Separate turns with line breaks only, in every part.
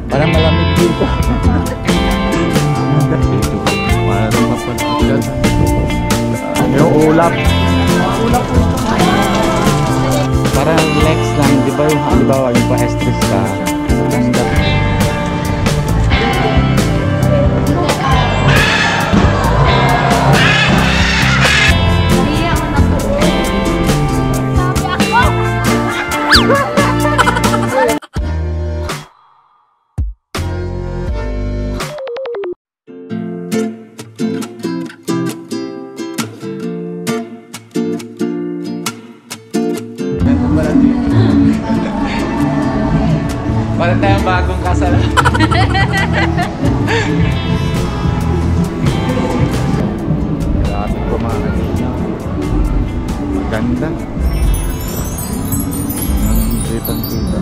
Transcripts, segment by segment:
Parang malamig dito. Dito. Parang mapalagyan. Yung ulap. Ulap po ito. Parang relax lang. Di ba yung halimbawa yung pa-stress ka. Maganda. Parang tayong bagong kasal. Malapit ko mga kanina. Maganda. Ang kitang-kita.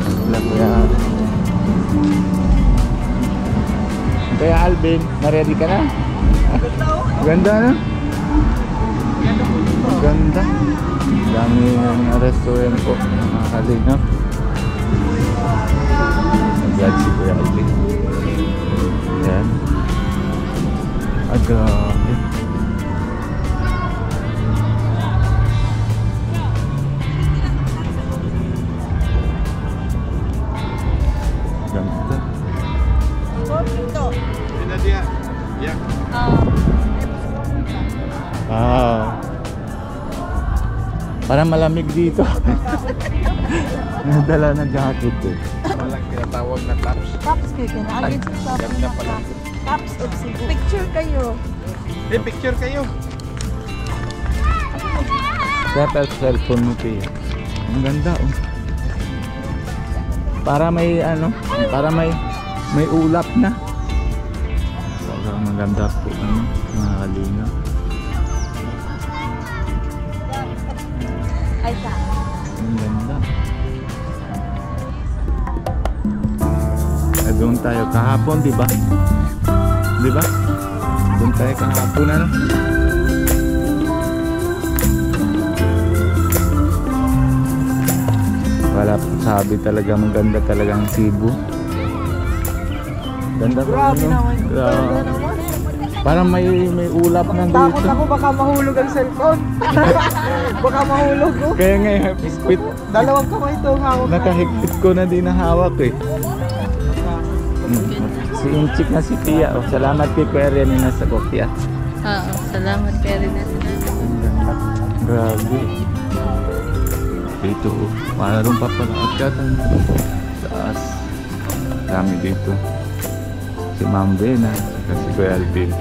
Kaya Alvin, na-ready ka na? Ganda na? Ganda. Dami ng restaurant po mga kalingap. Nag-vlog si Kuya Alvin. Ayan. Grabe. Ganda. Parang malamig dito. Nadala na jacket eh.
Walang tinatawag na tops.
Tops kayo, kinaalin sa
Ganda pala.
Tops of Cebu. Picture kayo.
Picture kayo.
Kaya cellphone mo pa. Ang ganda oh. Para may ano, para may ulap na. Parang maganda po ano, mga kalina.
Ay, sa.
Ang ganda. Doon tayo kahapon, di ba? Di ba? Doon tayo kahapon, ano? Wala po sabi talaga, maganda talaga ang Cebu. Ganda po.
Grabe naman.
Grabe. Parang may ulap na dito.
Takot ako baka mahulog ang cellphone. Baka mahulog ko.
Kaya nga, higpit.
Dalawang kamay ito ang hawak.
Nakahigpit ko na din hawak eh. Si Inchik na si Pia. Oh, salamat kay Kuya Rene na sa kopya.
Oo, salamat kay Rene.
Grabe. Dito, parang papalakad taas. Dami dito. Si Ma'am Bena, si Kuya Alvin.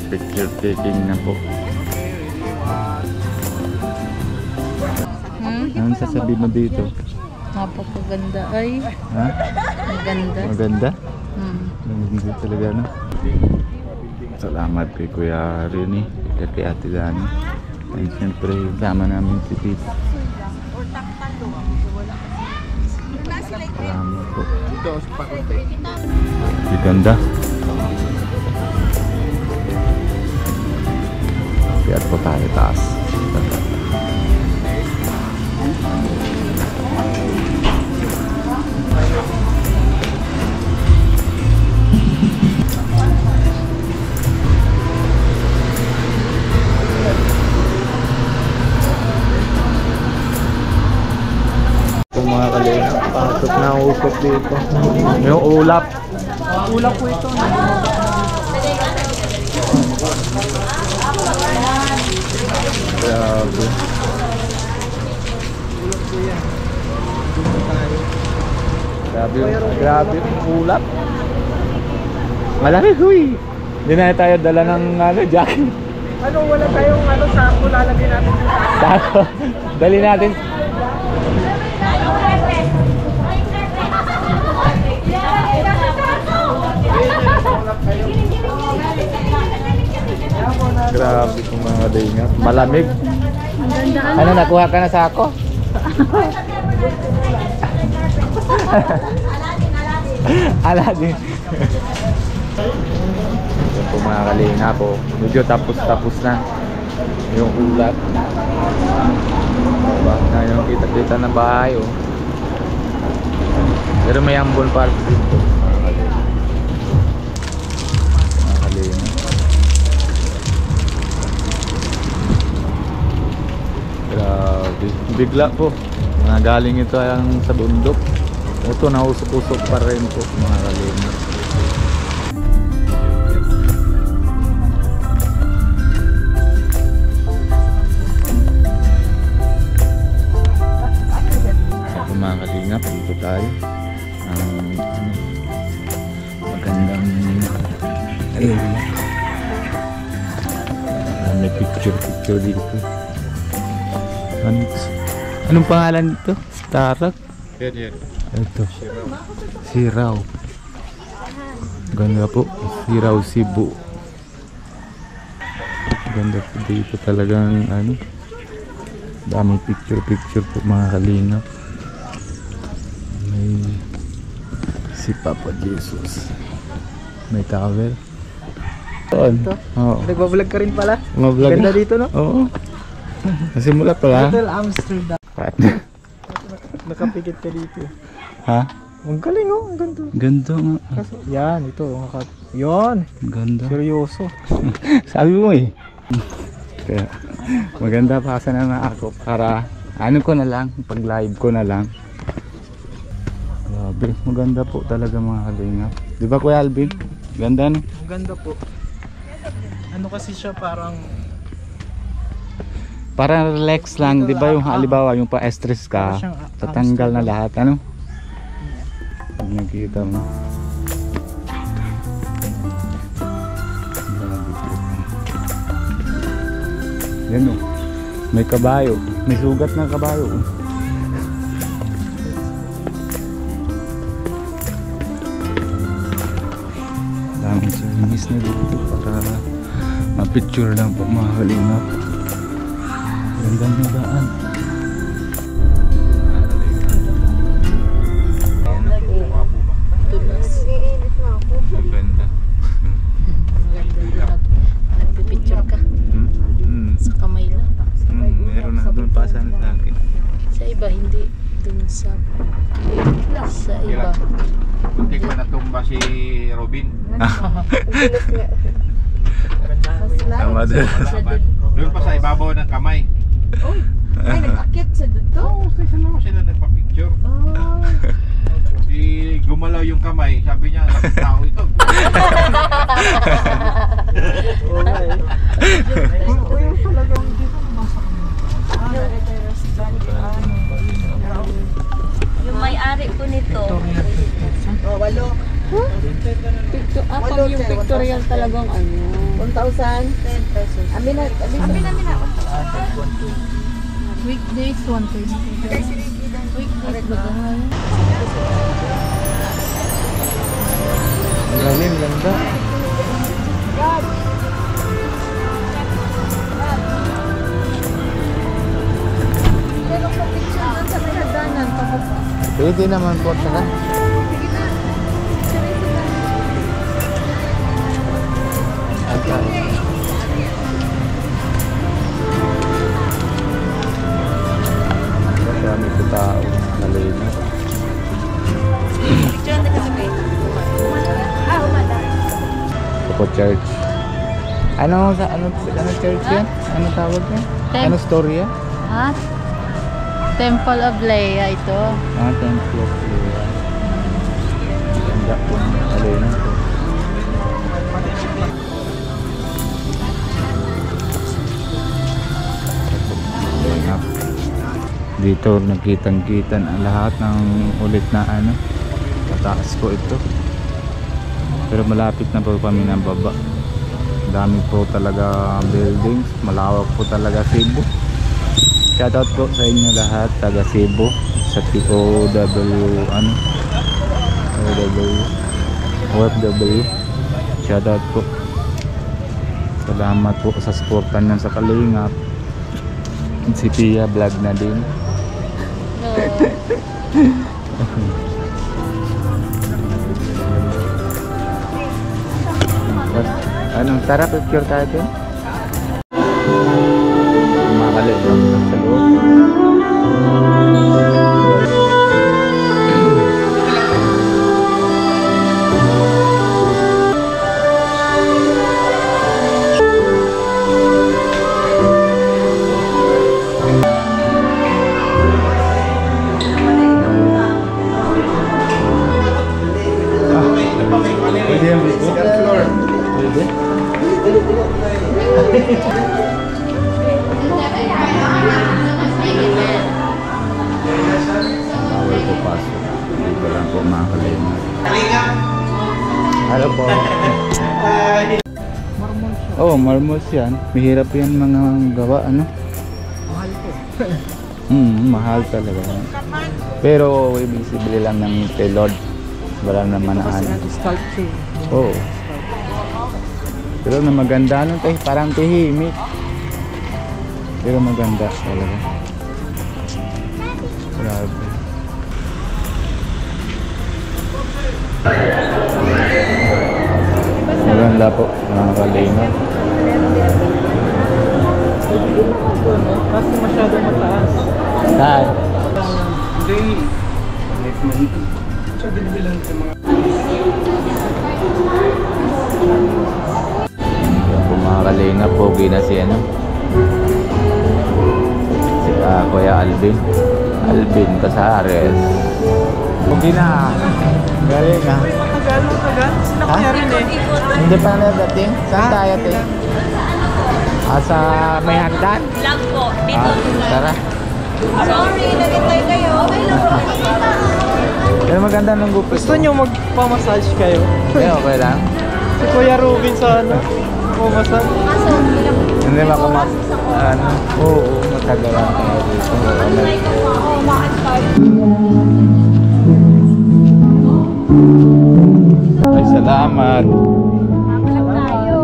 Picture taking na po. Anong sasabi mo dito?
Napakaganda ay.
Ha?
Maganda.
Maganda?
Maganda
talaga no? Salamat kay Kuya Rene, kay Ate Dani. And siyempre sama namin si Tita. Salamat po. Ganda. Kaya po tayo taas. Mga kalina, pasok na ang usok dito. Yung ulap.
Ulap po ito.
Grabe. Grabe yung ulap. Malamig huy. Hindi na tayo dala ng jacket.
Ano, wala tayong sako lalagay natin sa
Sako. Dali natin. Grabe kung mga kalingap. Malamig. Ano, nakuha ka na sa ako? Aladin. Yan po mga kalingap po. Medyo tapos na yung ulat. Diba? Na yung kita-kita ng bahay oh. Pero may ambon park dito. Nakakalina. Grabe. Bigla po. Galing ito ang sa bundok. Ito nausok-usok pa rin po mga kalina. Sa mga kalingap, dito tayo ang magandang area. May picture dito. Anong pangalan dito? Tarak?
Yan.
Ito. Siraw. Ganda po. Siraw, Cebu. Ganda po dito talagang ano. Daming picture po mga kalingap. May si Papa Jesus. May towel.
Ito?
Oo.
Nagbablog ka rin pala?
Mablog.
Ganda dito, no?
Oo. Nasimula pala.
Hotel Amsterdam. Nakapikit ka dito.
Ha?
Ang galing, oh. Ang ganda.
Ganda nga.
Kaso, yan, ito. Yan.
Ganda.
Seryoso.
Sabi mo eh. Kaya, maganda pa sana na ako para ano ko na lang, pag live ko na lang. Grabe, maganda po talaga mga kalingap. Di ba Kuya Alvin? Ganda no?
Ang ganda po. Ano kasi siya parang
relax lang, di ba yung halimbawa yung pa-stress ka, tatanggal na lahat, ano? Pag nakita mo. Yan o, may kabayo, may sugat na kabayo. Daming service na dito para ma-picture lang po mga kalingap. Gandang higaan.
Tulas.
Ganda.
Maganda dito. Nagpipicture ka. Sa kamay lang.
Meron na doon pa sana sa akin.
Sa iba, hindi. Dun sa iba.
Hindi ko natumba si Robin.
Tama din.
Doon pa sa ibabaw ng kamay.
Ay, nag-akit siya dito?
Oo, sa naman sila nagpa-picture. Si gumalaw yung kamay, sabi niya, tao ito.
Yung may-ari po nito. Walo.
Yung pictorial talagang ano.
1,010 pesos. Amin na.
Weekdays, 120. Weekdays, bagal.
Lalim, ganda.
Meron po picture doon sa may hagdanan.
Pwede naman po saka. Marami po tao. Nalina.
Picture na kasi. Umada.
Poco Church. Ano church yan? Ano tawag yan? Ano storya?
Ha? Temple of Leia ito.
Temple of Leia. Ganda po. Nalina po. Dito nakitang-kitan ang lahat ng ulit na ano, pataas po ito. Pero malapit na po kami ng baba. Dami po talaga buildings, malawak po talaga Cebu. Shoutout po sa inyo lahat taga Cebu, sa OFW. Shoutout po. Salamat po sa suportan niyan sa Kalingap. Si Pia vlog na din. Anong tara picture tayo dun? Makakalit lang sa loob. Hello po. Oh, marmol yan. Mahirap yan mga gawa, ano?
Mahal po.
Mahal talaga. Pero visible lang ng kay Lord. Wala naman na
Kasi
ano.
sculpture.
Oo. Pero na maganda nun, parang tahimik. Pero maganda talaga. Grabe. Maganda po, mga kalingap.
Kasi masyadong mataas.
Saan?
Hindi. Siya binibilan sa mga...
Yan po mga kalingap, pogi na si ano. Si Kuya Alvin. Alvin Casares. Pogi na. Galing ha.
Matagal. Sila
Ha?
kaya rin eh.
Hindi pa nadating? Saan tayo te? Sa may hagdan?
Lang po. Dito.
Tara.
Sorry, nagintay kayo. Okay lang po.
Pero maganda ng gupit.
Gusto nyo magpamassage kayo?
Okay lang.
Si Kuya Rubin sa ano? Pumasal.
Kaso, ilang
Hindi ba kumak... Ano? Oo, matagal lang tayo dito.
Oo, ma-unstart.
Ay, salamat.
Mapalag tayo.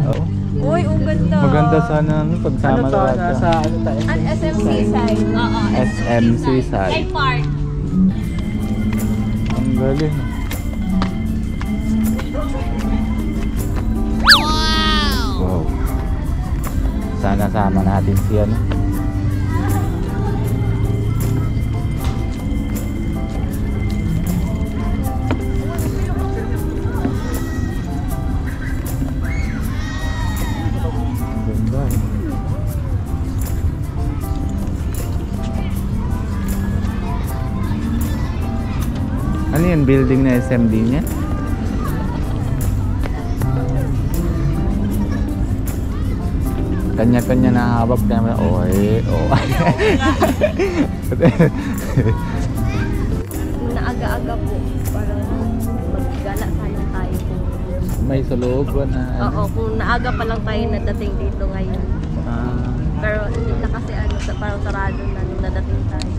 Oh,
Uy, ang ganda.
maganda sana ano, pagsama
Ano to? Nasa ano tayo?
An SMC side. Oo.
SMC side.
Ay, park.
Ang galing. Wow. Sana sama natin si ano. Ganda eh. Ano yan? Building na SMD niya? Kanya-kanya na hawak naman. Oy, oh.
Naaga-aga po. Para maggala sana tayo.
May sa loob ba na ano?
Oo, kung naaga pa lang tayo nadating dito ngayon.
Ah,
Pero hindi na kasi ano, parang sarado na nung nadating tayo.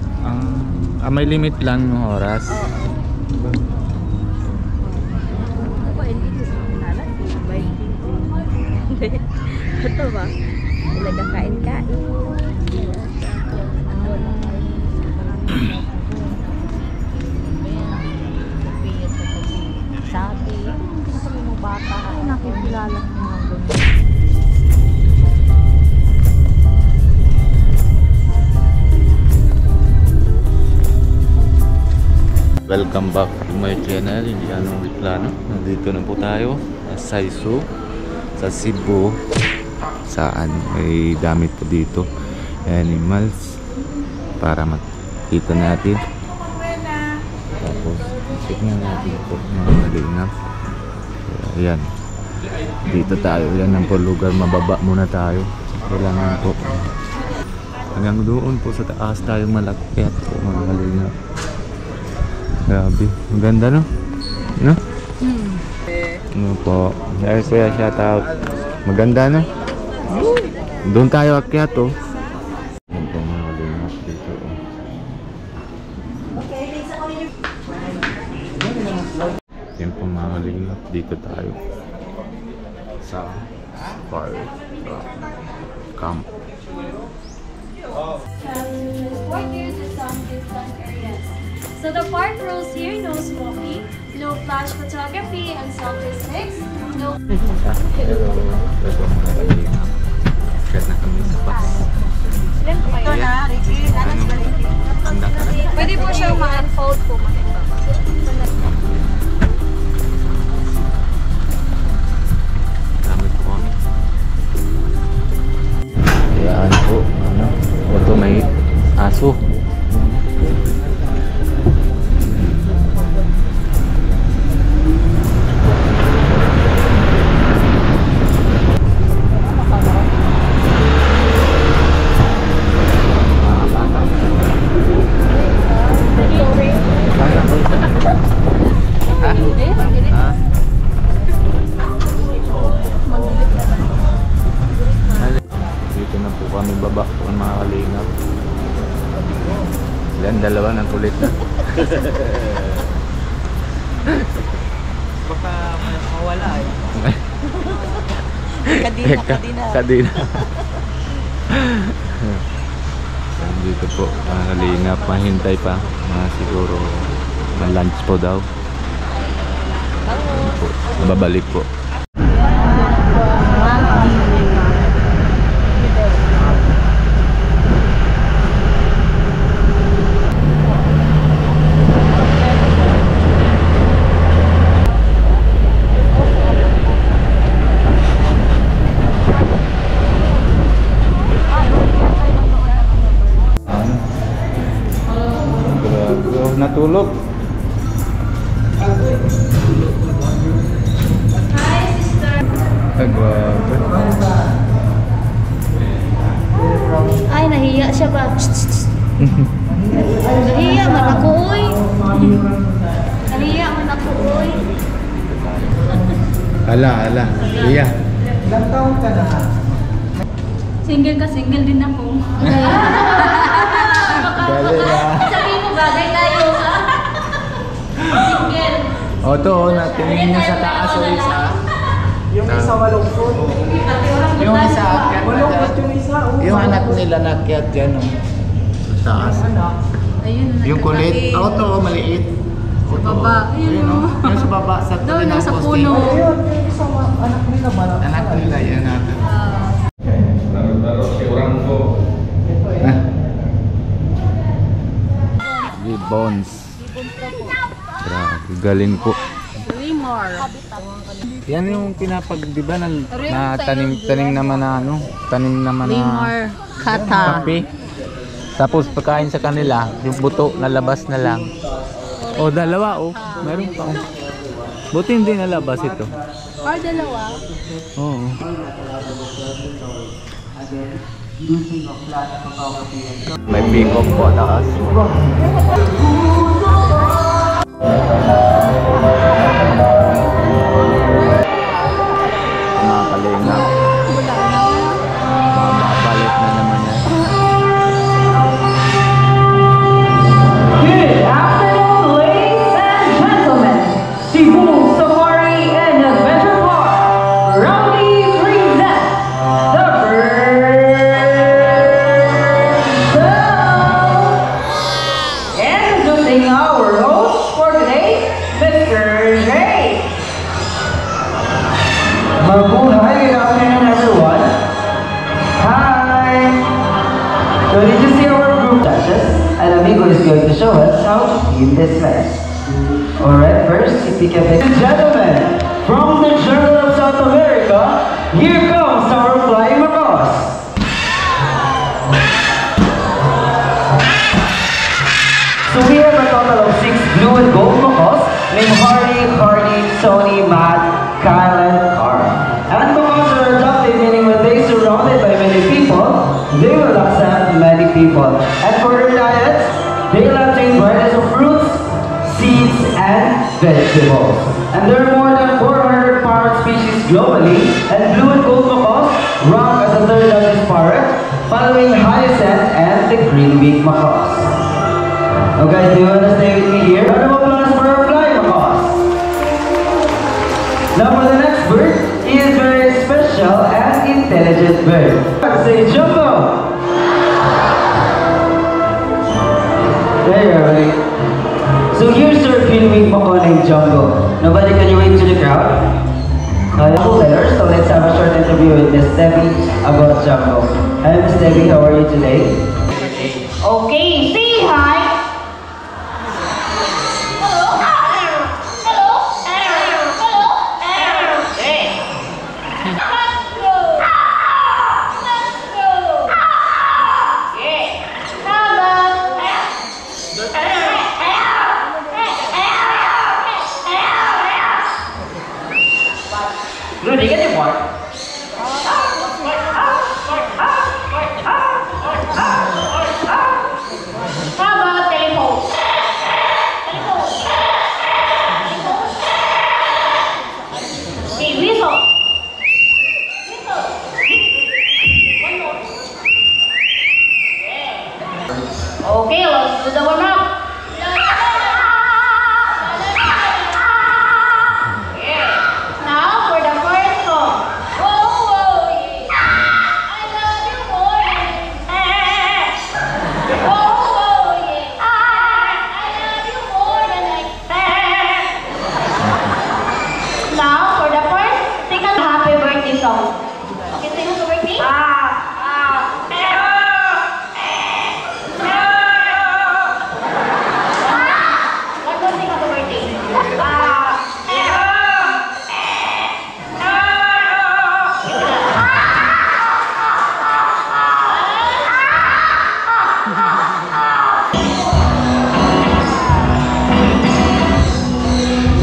may limit lang ng oras.
Oo. Ako, hindi ko lalat. May ito ba? Nagkakain-kain. Sabi, hindi kami mo bata. Ay, nakikilala ko mga ganun.
Welcome back to my channel, Indiano Plano. Nandito na po tayo sa Saizu, sa Cebu. Saan may damit po dito, animals, para makita natin. Tapos tignan natin po mga kalingap. Ayan, dito tayo. Yan ang po lugar, mababa muna tayo. Kailangan po hanggang doon po sa taas tayong malakyat po mga kalingap. Grabe, maganda no? No? Ano po? Dahil kuya, shout out. Maganda no? Doon tayo akyat oh. Yan po mga kalingap dito oh. Yan po mga kalingap, dito tayo sa park camp.
What years is some different areas. So the park rules here: no smoking, no flash photography and selfie sticks, no.
Pero ito mga kalingap, akyat na kami sa bus.
Ilan po kayo?
Handa ka na?
Pwede po siyang ma-unfold po.
Dami po kami. Ayan po, ano, ito may aso. Bata. dalawa ng kulit na.
Baka mawala eh.
Kadina. Dito po, kalingap, mahintay pa. Siguro, lunch po daw. Ayun po, babalik po. Natulog.
Ay, nahiya siya ba? Nahiya man ako, uy. Nahiya man ako, uy.
Ala. Iya.
Ilang taon ka na?
Single ka, single din ako.
Galing na.
Sabihin mo, bagay tayo. Single.
O to, natingin niya sa taas o isa.
Yung isa malungkot.
Yung isa akyat na
Malungkot
dyan.
yung isa.
Yung anak nila nakyat dyan o. Sa taas.
Ayun,
Yung kulit. O to, maliit. Sa
baba.
Ayun o. Yung sa baba. Sa
Doon,
tuloy ng
nasa
posting.
puno.
Ayun, yung isa anak nila malungkot.
Anak nila, yan natin.
Laro si orang ko.
Gibbons. Grabe, galing po.
Limor.
Yan yung pinapag, di ba, na tanim naman na ano, tanim naman na
Limor. Kata.
kape. Tapos pagkain sa kanila, yung buto nalabas na lang. O, dalawa o. Meron pa o. Buti hindi nalabas ito.
Or dalawa.
Oo. May peacock po taas. Mga kalingap. Mababalit na naman yan.
Good afternoon, ladies and gentlemen. Cebu Safari and Adventure Park proudly presents the first introducing our host for today, Mr. Ray. Mabuhay, good afternoon, everyone. Hi. So did you see our group judges? And Amigo is going to show us how to clean this mess. Alright, first, if you can make... Ladies and gentlemen, from the jungle of South America, here comes our flying macaws. So we have a total of 6 blue and gold macaws named Hardy, Sony, Matt, Kyle, and Carl. And macaws are adopted, meaning when they surrounded by many people, they will accept many people. And for their diets, they will obtain varieties of fruits, seeds, and vegetables. And there are more than 400 parrot species globally, and blue and gold macaws rank as the third largest parrot, following hyacinth and the green-beaked macaws. Okay, do you want to stay with me here? Round of applause for our flying macaws. Now for the next bird, he is very special and intelligent bird. Say Jumbo! There you are, buddy. So here's our green-winged macaw named Jumbo. Nobody, can you wave to the crowd? Letters, so let's have a short interview with Miss Debbie about Jumbo. Hi Miss Debbie, how are you today? Okay, say hi! Good, you get it, boy.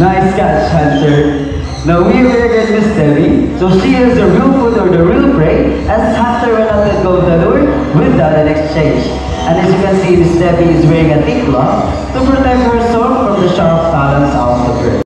Nice catch, Hunter. Now we will get Miss Debbie. So she is the real food or the real prey, as Hunter will not let go of the lure without an exchange. And as you can see, Miss Debbie is wearing a thick glove to protect her sword from the sharp talons of the bird.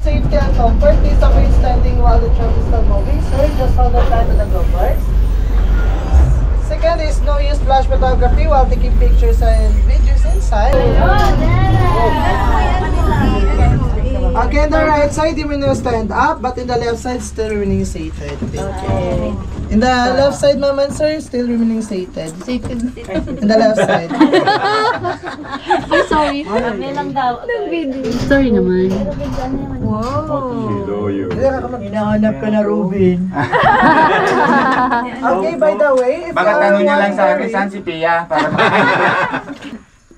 Safety and comfort. Please avoid standing while the truck is still moving, sir. Just hold the time to the go bars. Second is no use flash photography while taking pictures and videos inside. Okay, in the right side, you may now stand up, but in the left side, still remaining seated. Thank you. In the left side, ma'am and sir, still remaining seated. In the left side.
Sorry. Sorry naman.
Hinahanap ka na, Ruben. Okay, by the way, if
Bakit
you are
tanong niya lang sa akin,
wondering-
saan si Pia? Para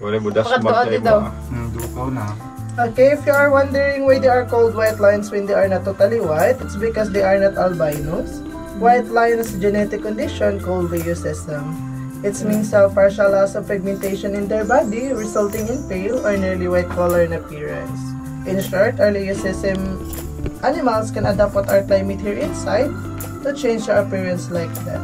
Wala mo das mag-tayo mo.
dukaw na.
Okay, if you are wondering why they are called white lions when they are not totally white, it's because they are not albinos. White lion is a genetic condition called leucism. It means a partial loss of pigmentation in their body, resulting in pale or nearly white color in appearance. In short, our leucism animals can adapt what our climate here inside to change their appearance like that.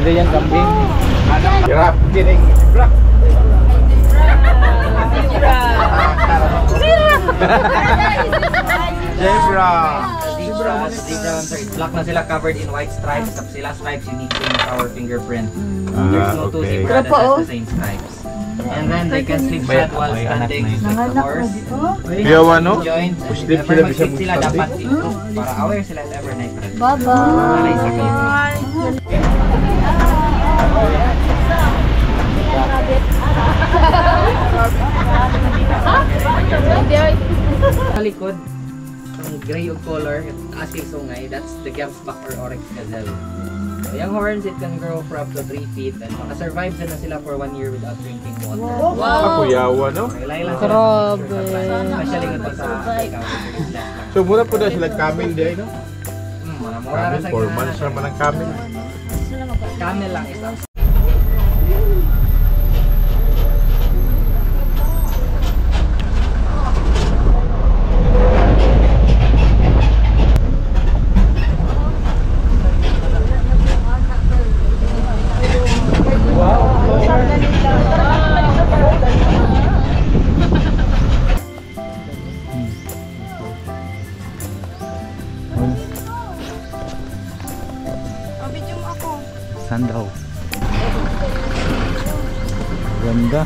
Hindi yan kambing.
Hirap, kidding. Black. Zebra.
Black na sila, covered in white stripes. Tapos sila stripes, unique to our fingerprint. There's no two zebra that has the same stripes. And then they can sleep shut while standing with the horse.
Yawa, no?
Joined.
Sleep
If
sila,
ever
bisa
mag-sleep sila,
mag-standing.
dapat dito. Para aware sila at every night.
Bye-bye.
Sa likod, yung gray of color, asking sungay, that's the Gemsbach or Oryx gazelle. So, yung horns, it can grow for up to 3 feet and makasurvive na sila for 1 year without drinking water.
Ako yawa, no?
Relay lang
Grabe.
especially kung sa Africa.
So mura po na sila camel di ay, no?
Mura
Camel, 4 months naman ang camel.
Camel lang isa.
Saan daw? Ganda.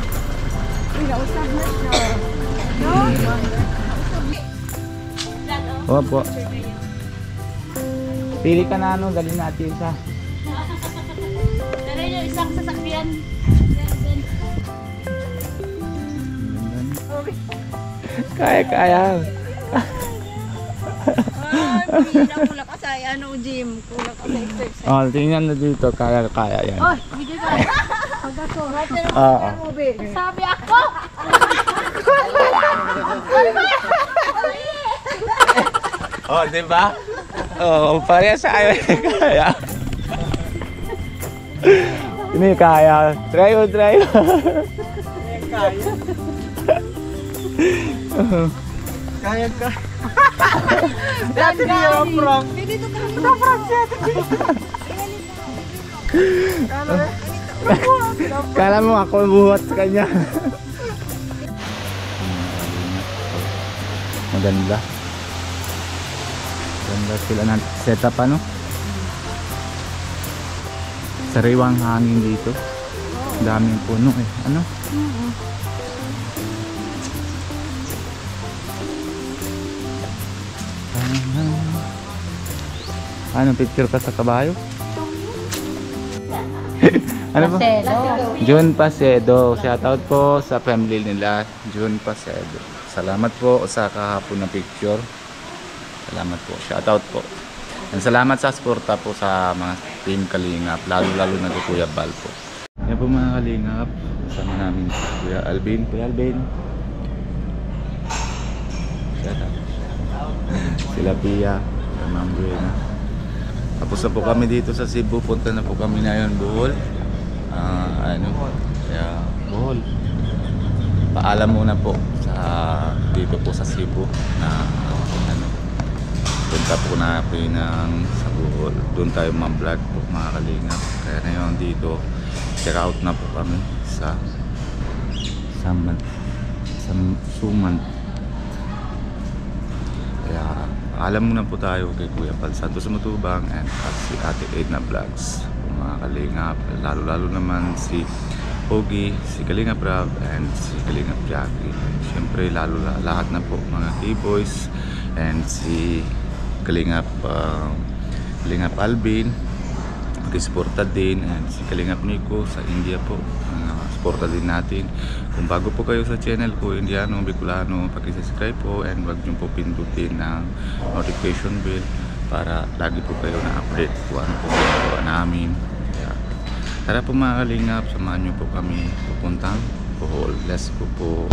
Opo. Pili ka na ano, dali natin isa.
Dali yung isang sasakyan.
Kaya.
Kulang ka sa gym. Kulang ka sa exercise.
Oh, tingnan na dito, kaya yan.
Oh, hindi ka.
Oo.
Sabi ako!
Oh, di ba? Oh, pareha sa ayo kaya. Ini kaya. Try mo.
Kaya. Kaya ka. Dati niya ang prank.
Dito ka lang.
Ito prank siya.
Kala mo ako buhat sa kanya. Maganda. Ganda sila ng setup ano. Sariwang hangin dito. Daming puno eh. Ano? Ano, picture ka sa kabayo? Ano ba? June Pasedo. Shoutout po sa family nila. June Pasedo. Salamat po sa kahapon na picture. Salamat po. Shoutout po. And salamat sa suporta po sa mga team Kalingap. Lalo na kay Kuya Bal po. Yan po mga Kalingap. Kasama namin si Kuya Alvin. Kuya Alvin. Shoutout. Sila Pia. Ma'am Buena. Tapos na po kami dito sa Cebu. Punta na po kami na yun, Bohol. Kaya Bohol. Paalam muna po sa dito po sa Cebu na punta po natin sa Bohol. Doon tayo ma-vlog po mga Kalingap. Kaya ngayon dito check out na po kami sa Suman. Kaya alam muna po tayo kay Kuya Pal Santos Matubang and at si Ate Edna Vlogs mga Kalingap, lalo naman si Ogie, si Kalingap Rob and si Kalingap Jackie. Siyempre lahat na po mga K-Boys and si Kalingap Alvin, mag-suporta din, and si Kalingap Nico sa India po, suporta din natin. Kung bago po kayo sa channel ko, Indiano Bicolano, paki-subscribe po and wag niyo po pindutin ng notification bell para lagi po kayo na-update kung ano po ginagawa namin. Tara po mga Kalingap, samahan niyo po kami pupuntang Bohol. Let's go po.